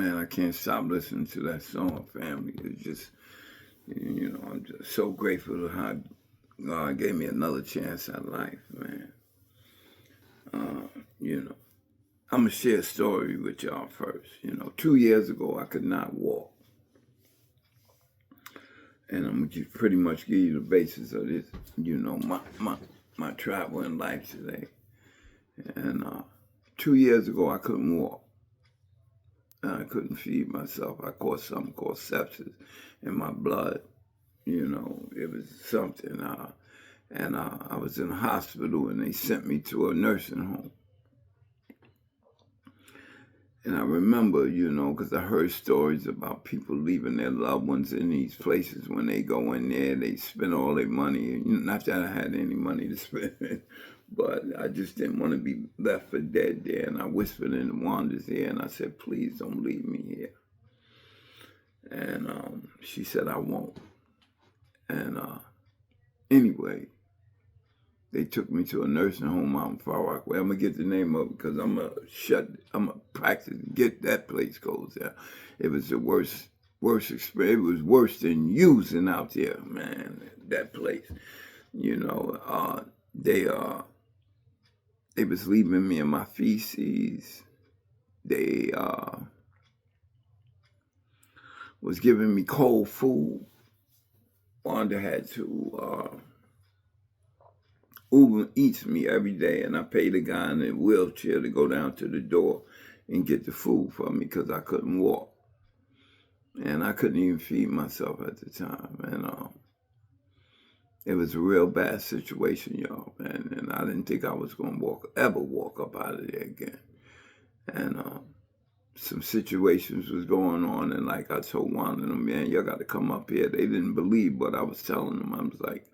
Man, I can't stop listening to that song, family. It's just, I'm just so grateful to how God gave me another chance at life, man. Uh, you know, I'm going to share a story with y'all first. 2 years ago, I could not walk. And I'm going to pretty much give you the basis of this, my travel in life today. And 2 years ago, I couldn't walk. I couldn't feed myself. I caught something called sepsis in my blood. It was something. And I was in a hospital, and they sent me to a nursing home. And I remember, because I heard stories about people leaving their loved ones in these places. When they go in there, they spend all their money. Not that I had any money to spend, but I just didn't want to be left for dead there. And I whispered in Wanda's ear, and I said, please don't leave me here. And she said, I won't. And anyway, they took me to a nursing home out in Far Rockaway. I'm going to get the name of it because I'm going to practice and get that place closed down. It was the worst experience. It was worse than using out there, man, that place. They was leaving me in my feces. They was giving me cold food. Wanda had to Uber eats me every day, and I paid a guy in a wheelchair to go down to the door and get the food for me because I couldn't walk. And I couldn't even feed myself at the time. And it was a real bad situation, y'all, man. And I didn't think I was going to ever walk up out of there again. And some situations was going on, and like I told one of them, man, y'all got to come up here. They didn't believe what I was telling them. I was like,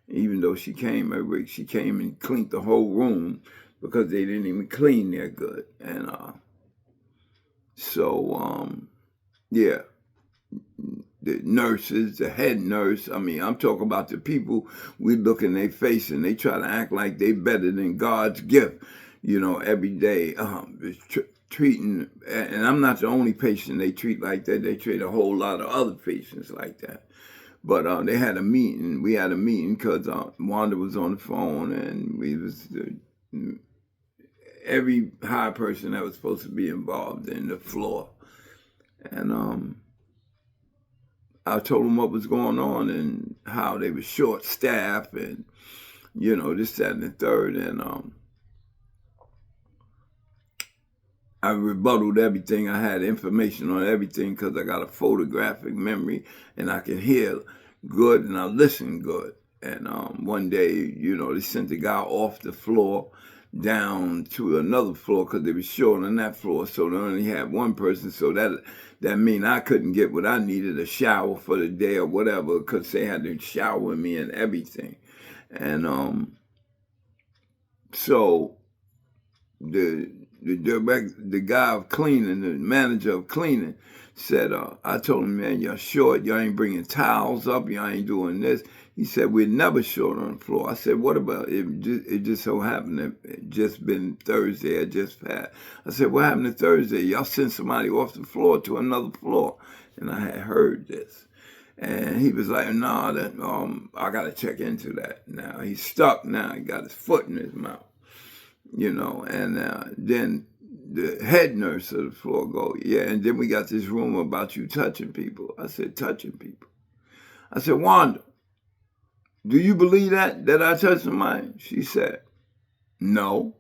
even though she came every week, she came and cleaned the whole room because they didn't even clean there good. And yeah, the nurses, the head nurse, I'm talking about the people we look in their face and they try to act like they better than God's gift, every day. Treating, and I'm not the only patient they treat like that. They treat a whole lot of other patients like that. But they had a meeting. We had a meeting because Wanda was on the phone, and we was every high person that was supposed to be involved in the floor. And I told them what was going on and how they were short-staffed and, this, that, and the third. And I rebutted everything. I had information on everything because I got a photographic memory and I can hear good and I listen good. And one day, they sent the guy off the floor down to another floor because they were short on that floor. So they only had one person. So that mean I couldn't get what I needed, a shower for the day or whatever, because they had to shower me and everything. And so the guy of cleaning, the manager of cleaning, said, I told him, man, you're short. You ain't bringing towels up. You ain't doing this. He said, we're never short on the floor. I said, what about it just so happened that it just been Thursday. It just passed. I said, what happened to Thursday? Y'all sent somebody off the floor to another floor. And I had heard this. And he was like, no, I got to check into that. Now, he's stuck now. He got his foot in his mouth. And then the head nurse of the floor go, yeah, and then we got this rumor about you touching people. I said, touching people? I said, Wanda, do you believe that I touched somebody? She said, no.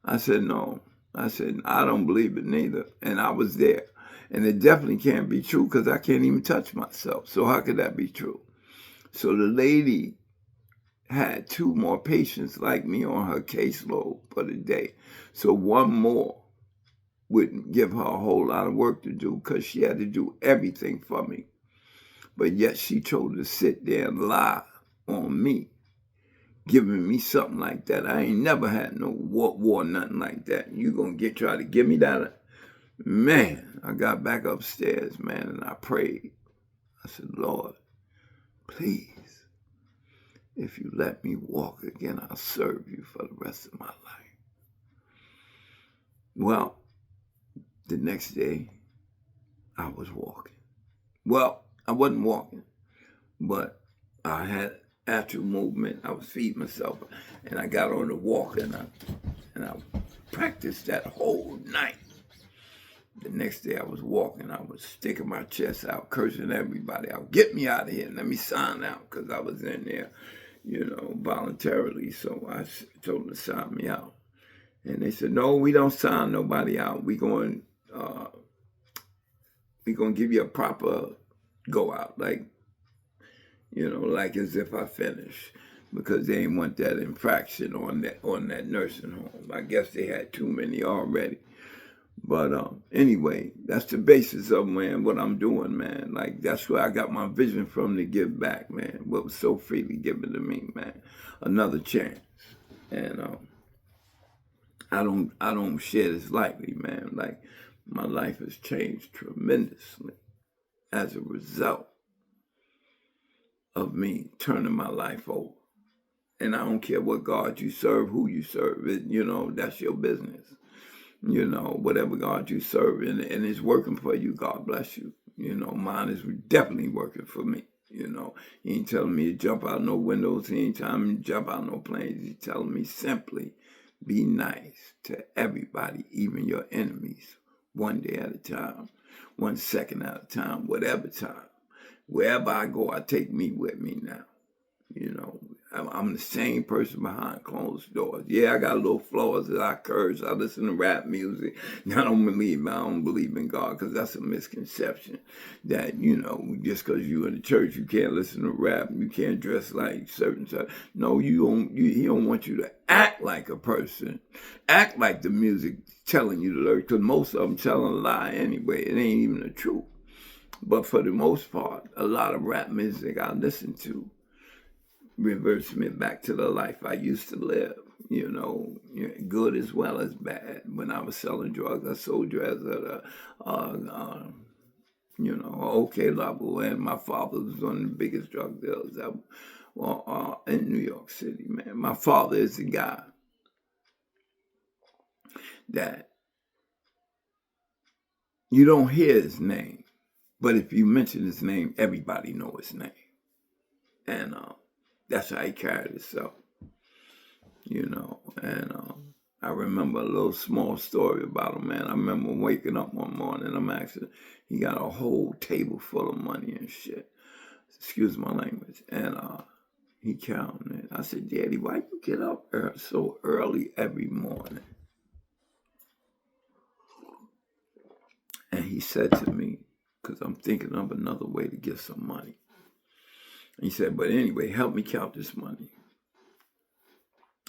I said, no. I said, I don't believe it neither. And I was there. And it definitely can't be true because I can't even touch myself. So how could that be true? So the lady had 2 more patients like me on her caseload for the day. So one more would give her a whole lot of work to do because she had to do everything for me. But yet she chose to sit there and lie on me, giving me something like that. I ain't never had no war, nothing like that. You gonna try to give me that? Man, I got back upstairs, man, and I prayed. I said, Lord, please, if you let me walk again, I'll serve you for the rest of my life. Well, the next day, I was walking. Well, I wasn't walking, but I had actual movement. I was feeding myself, and I got on the walk, and I practiced that whole night. The next day I was walking, I was sticking my chest out, cursing everybody out. Get me out of here. Let me sign out, because I was in there, voluntarily. So I told them to sign me out. And they said, no, we don't sign nobody out. We're going to give you a proper go out, like as if I finished, because they didn't want that infraction on that nursing home. I guess they had too many already. But anyway, that's the basis of, man, what I'm doing, man. Like, that's where I got my vision from, to give back, man. What was so freely given to me, man. Another chance. And I don't share this lightly, man. Like, my life has changed tremendously as a result of me turning my life over. And I don't care what God you serve, who you serve. That's your business. Whatever God you serve, and it's working for you, God bless you. Mine is definitely working for me. He ain't telling me to jump out no windows. He ain't telling me to jump out no planes. He's telling me simply, be nice to everybody, even your enemies, one day at a time, 1 second at a time, whatever time. Wherever I go, I take me with me now. I'm the same person behind closed doors. Yeah, I got little flaws that I curse. I listen to rap music. I don't believe in God, because that's a misconception that, just because you in the church, you can't listen to rap. You can't dress like certain stuff. No, he don't want you to act like a person. Act like the music telling you to learn, because most of them telling a lie anyway. It ain't even the truth. But for the most part, a lot of rap music I listen to reverts me back to the life I used to live, good as well as bad. When I was selling drugs, I sold drugs at okay level, and my father was one of the biggest drug dealers in New York City, man. My father is the guy that you don't hear his name, but if you mention his name, everybody know his name. And that's how he carried himself, and I remember a little small story about him, man. I remember waking up one morning, he got a whole table full of money and shit. Excuse my language. And he counting it. I said, Daddy, why you get up so early every morning? And he said to me, because I'm thinking of another way to get some money. He said, but anyway, help me count this money.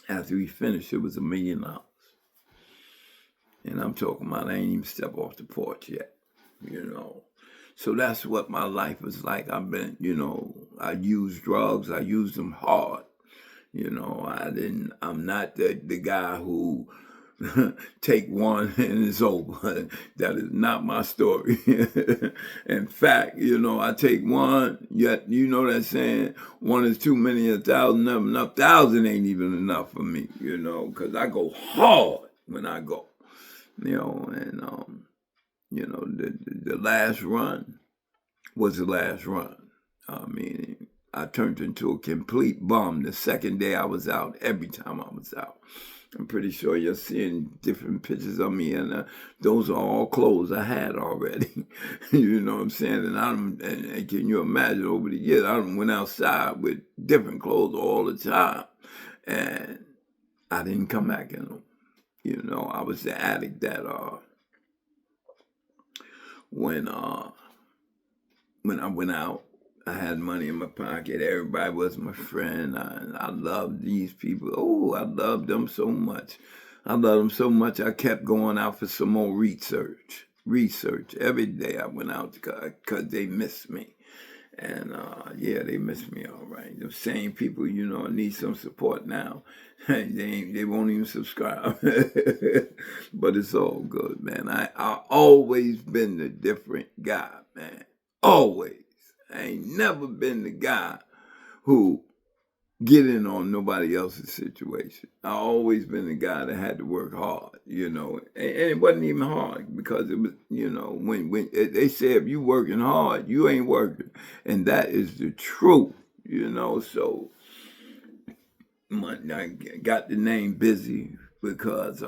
After we finished, it was $1 million. And I'm talking about, I ain't even stepped off the porch yet, So that's what my life was like. I've been, I used drugs. I used them hard. I'm not the guy who take one and it's over. That is not my story. In fact, I take one, yet that saying, one is too many, 1,000 never enough. 1,000 ain't even enough for me, because I go hard when I go, and the last run was the last run. I mean, I turned into a complete bum the second day I was out, every time I was out. I'm pretty sure you're seeing different pictures of me, and those are all clothes I had already. You know what I'm saying? And can you imagine, over the years, I went outside with different clothes all the time, and I didn't come back in them. I was the addict that when I went out, I had money in my pocket. Everybody was my friend. I loved these people. Oh, I loved them so much. I kept going out for some more research. Every day I went out because they missed me. And they missed me all right. The same people, need some support now. They won't even subscribe. But it's all good, man. I always been the different guy, man. Always. I ain't never been the guy who get in on nobody else's situation. I always been the guy that had to work hard, and it wasn't even hard because it was, when they say if you working hard, you ain't working, and that is the truth, So I got the name Busy because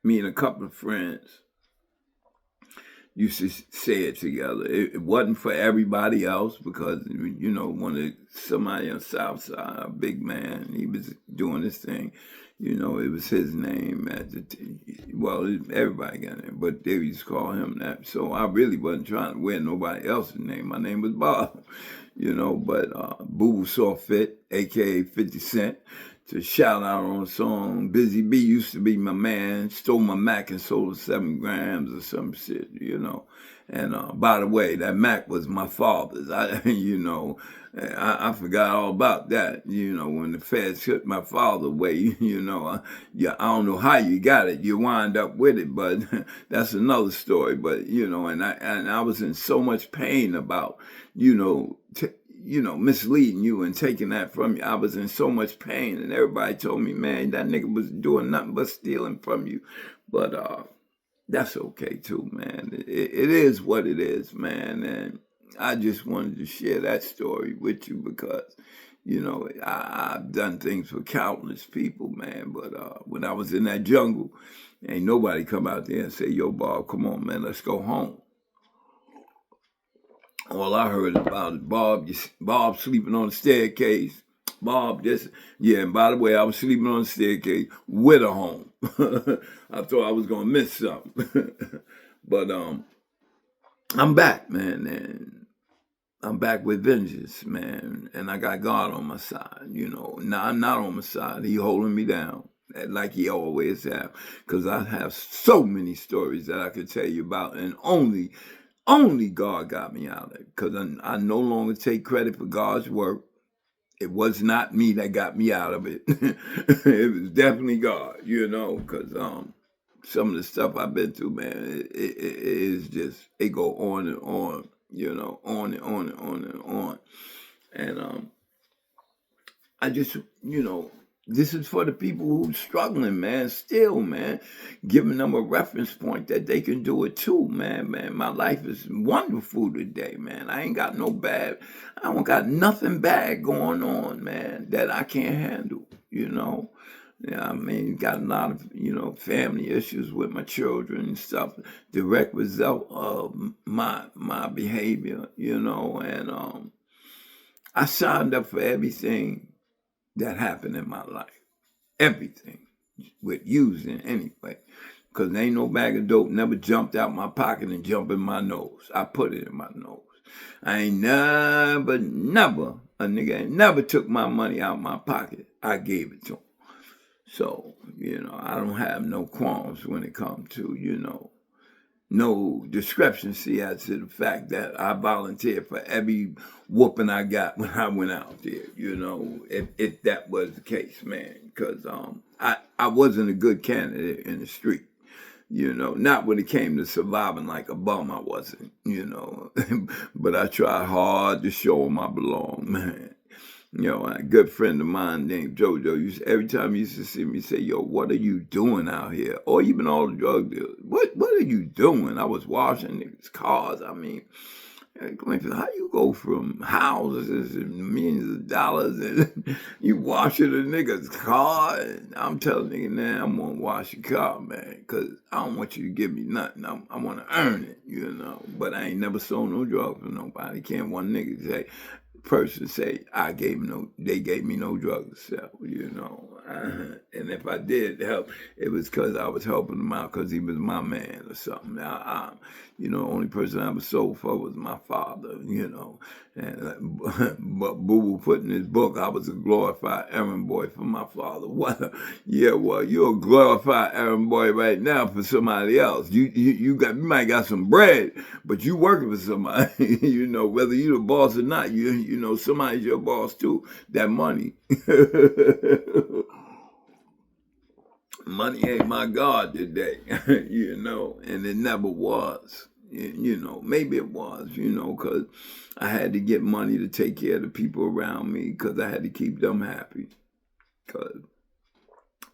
me and a couple of friends used to say it together. It wasn't for everybody else because, somebody on the South Side, a big man, he was doing this thing. It was his name everybody got it, but they used to call him that. So I really wasn't trying to wear nobody else's name. My name was Bob, but Boo Boo saw fit, a.k.a. 50 Cent, to shout out on a song. Busy B used to be my man, stole my Mac and sold it 7 grams or some shit, And by the way, that Mac was my father's. I forgot all about that. When the feds took my father away, I don't know how you got it. You wind up with it, but that's another story. But, and I was in so much pain about, misleading you and taking that from you. I was in so much pain, and everybody told me, man, that nigga was doing nothing but stealing from you. But that's okay too, man. It is what it is, man. And I just wanted to share that story with you because, I've done things for countless people, man. But when I was in that jungle, ain't nobody come out there and say, yo, Bob, come on, man, let's go home. All I heard about is Bob sleeping on the staircase. Bob, and by the way, I was sleeping on the staircase with a home. I thought I was going to miss something. But I'm back, man, and I'm back with vengeance, man, and I got God on my side, Now I'm not on my side. He holding me down like he always have, because I have so many stories that I could tell you about, and only God got me out of it, because I no longer take credit for God's work. It was not me that got me out of it. It was definitely God, because some of the stuff I've been through, man, it is just, it go on and on, on and on and on and on. And I just, this is for the people who's struggling, man, still, man, giving them a reference point that they can do it too, man. My life is wonderful today, man. I don't got nothing bad going on, man, that I can't handle, Yeah, got a lot of, family issues with my children and stuff, direct result of my behavior, and I signed up for everything that happened in my life. Everything with using anyway. Because ain't no bag of dope never jumped out my pocket and jumped in my nose. I put it in my nose. I ain't never, a nigga ain't never took my money out my pocket. I gave it to him. So, I don't have no qualms when it comes to, no discrepancy as to the fact that I volunteered for every whooping I got when I went out there, if that was the case, man. Because I wasn't a good candidate in the street, not when it came to surviving like a bum, I wasn't, but I tried hard to show them I belong, man. A good friend of mine named JoJo, every time he used to see me, say, yo, what are you doing out here? Or even all the drug dealers, what are you doing? I was washing niggas' cars. I mean, how you go from houses and millions of dollars and you washing a nigga's car? And I'm telling nigga, man, I'm going to wash your car, man, because I don't want you to give me nothing. I want to earn it, But I ain't never sold no drugs for nobody. Can't one nigga say, person say they gave me no drugs to sell, and if I did help, it was because I was helping him out because he was my man or something. The only person I ever sold for was my father, and but Boo Boo put in his book, I was a glorified errand boy for my father. What? Yeah, well, you're a glorified errand boy right now for somebody else. You might got some bread, but you working for somebody, whether you the boss or not, somebody's your boss too. That money. Money ain't my God today, and it never was, You know, maybe it was, you know, because I had to get money to take care of the people around me because I had to keep them happy. Because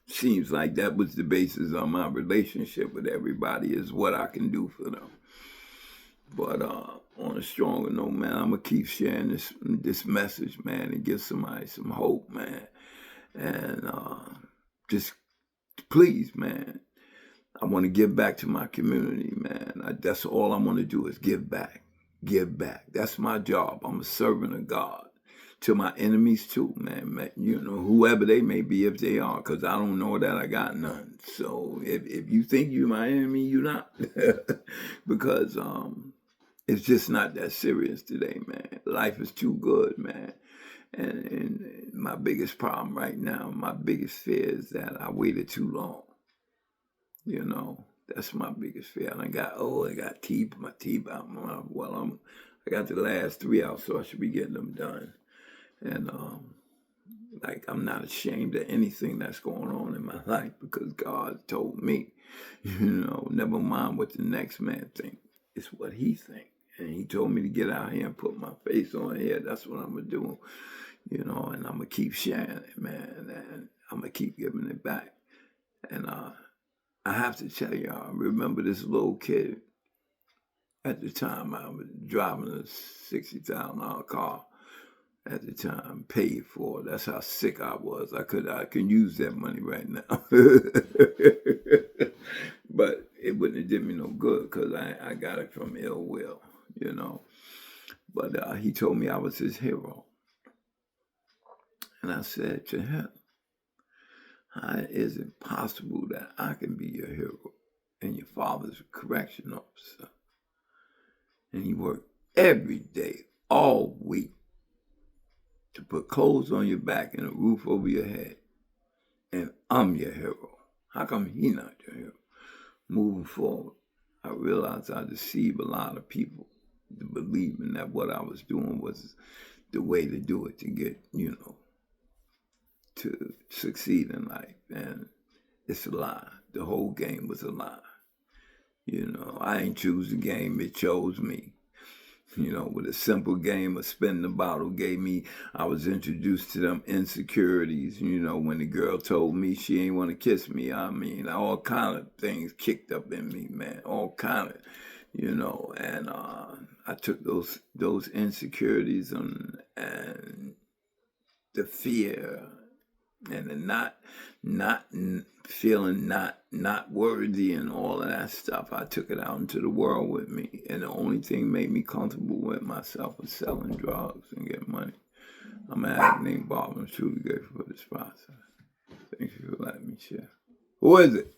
seems like that was the basis of my relationship with everybody, is what I can do for them. But on a stronger note, man, I'm going to keep sharing this message, man, and give somebody some hope, man. And just please, man, I want to give back to my community, man. That's all I want to do is give back. Give back. That's my job. I'm a servant of God. To my enemies too, man. You know, whoever they may be, if they are, because I don't know that I got none. So if you think you're my enemy, you're not. Because it's just not that serious today, man. Life is too good, man. And my biggest problem right now, my biggest fear is that I waited too long. You know, that's my biggest fear. I got my teeth out. I got the last 3 out, so I should be getting them done. And like, I'm not ashamed of anything that's going on in my life because God told me, you know, never mind what the next man think. It's what he think. And he told me to get out here and put my face on here. That's what I'm going to do, you know, and I'm going to keep sharing it, man. And I'm going to keep giving it back. And I have to tell y'all, I remember this little kid. At the time, I was driving a $60,000 car. At the time, paid for. That's how sick I was. I can use that money right now. But it wouldn't have did me no good because I got it from ill will, you know. But he told me I was his hero. And I said to him, how is it possible that I can be your hero and your father's a correction officer? And he worked every day, all week, to put clothes on your back and a roof over your head. And I'm your hero. How come he not your hero? Moving forward, I realized I deceived a lot of people to believing that what I was doing was the way to do it, to get, you know, to succeed in life. And it's a lie. The whole game was a lie. You know, I ain't choose the game, it chose me. You know, with a simple game of spin the bottle I was introduced to them insecurities. You know, when the girl told me she ain't want to kiss me, I mean, all kind of things kicked up in me, man. All kind of, you know, and I took those insecurities and the fear and the not feeling not worthy and all of that stuff. I took it out into the world with me, and the only thing made me comfortable with myself was selling drugs and getting money. I'm an addict named Bob. I'm truly grateful for this process. Thank you for letting me share. Who is it?